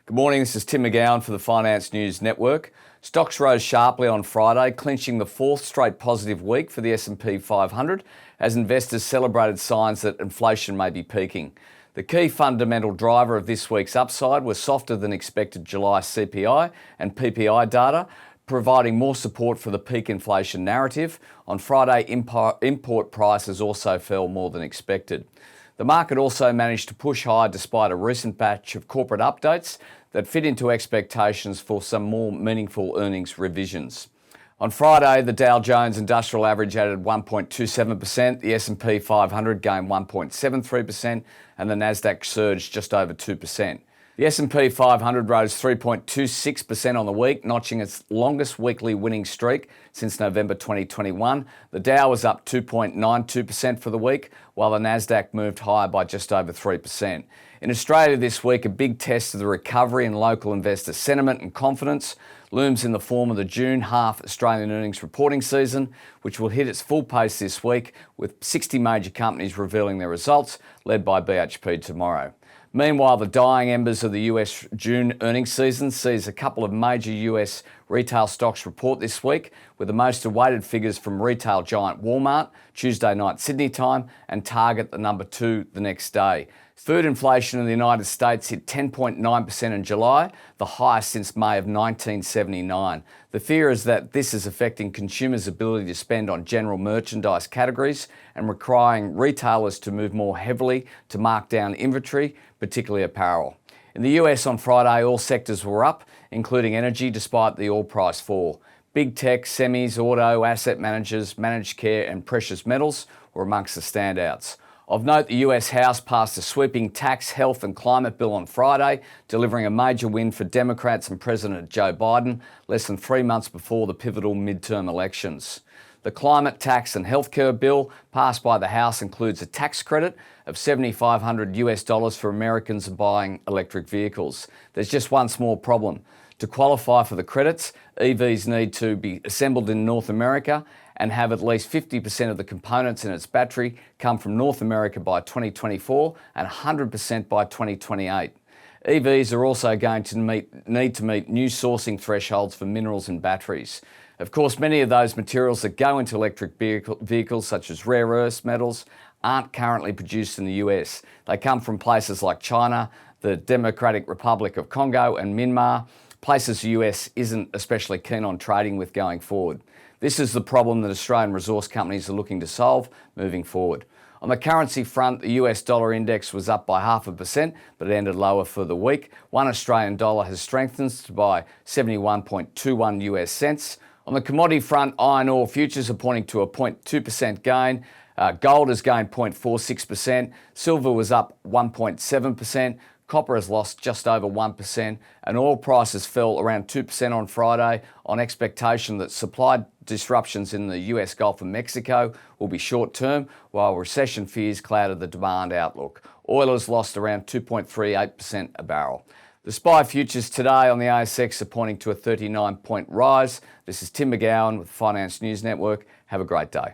Good morning, this is Tim McGowan for the Finance News Network. Stocks rose sharply on Friday, clinching the fourth straight positive week for the S&P 500 as investors celebrated signs that inflation may be peaking. The key fundamental driver of this week's upside was softer than expected July CPI and PPI data, providing more support for the peak inflation narrative. On Friday, import prices also fell more than expected. The market also managed to push higher despite a recent batch of corporate updates that fit into expectations for some more meaningful earnings revisions. On Friday, the Dow Jones Industrial Average added 1.27%, the S&P 500 gained 1.73%, and the Nasdaq surged just over 2%. The S&P 500 rose 3.26% on the week, notching its longest weekly winning streak since November 2021. The Dow was up 2.92% for the week, while the Nasdaq moved higher by just over 3%. In Australia this week, a big test of the recovery in local investor sentiment and confidence looms in the form of the June half Australian earnings reporting season, which will hit its full pace this week, with 60 major companies revealing their results, led by BHP tomorrow. Meanwhile, the dying embers of the US June earnings season sees a couple of major US retail stocks report this week, with the most awaited figures from retail giant Walmart, Tuesday night Sydney time, and Target, the number 2, the next day. Food inflation in the United States hit 10.9% in July, the highest since May of 1979. The fear is that this is affecting consumers' ability to spend on general merchandise categories and requiring retailers to move more heavily to mark down inventory, particularly apparel. In the US on Friday, all sectors were up, including energy, despite the oil price fall. Big tech, semis, auto, asset managers, managed care and precious metals were amongst the standouts. Of note, the US House passed a sweeping tax, health and climate bill on Friday, delivering a major win for Democrats and President Joe Biden less than 3 months before the pivotal midterm elections. The climate tax and healthcare bill passed by the House includes a tax credit of $7,500 for Americans buying electric vehicles. There's just one small problem. To qualify for the credits, EVs need to be assembled in North America and have at least 50% of the components in its battery come from North America by 2024 and 100% by 2028. EVs are also going to need to meet new sourcing thresholds for minerals and batteries. Of course, many of those materials that go into electric vehicles, such as rare earth metals, aren't currently produced in the US. They come from places like China, the Democratic Republic of Congo and Myanmar, places the US isn't especially keen on trading with going forward. This is the problem that Australian resource companies are looking to solve moving forward. On the currency front, the US dollar index was up by 0.5%, but it ended lower for the week. One Australian dollar has strengthened by 71.21 US cents. On the commodity front, iron ore futures are pointing to a 0.2% gain. Gold has gained 0.46%. Silver was up 1.7%. Copper has lost just over 1%, and oil prices fell around 2% on Friday on expectation that supply disruptions in the US Gulf of Mexico will be short-term, while recession fears clouded the demand outlook. Oil has lost around 2.38% a barrel. The SPI futures today on the ASX are pointing to a 39-point rise. This is Tim McGowan with the Finance News Network. Have a great day.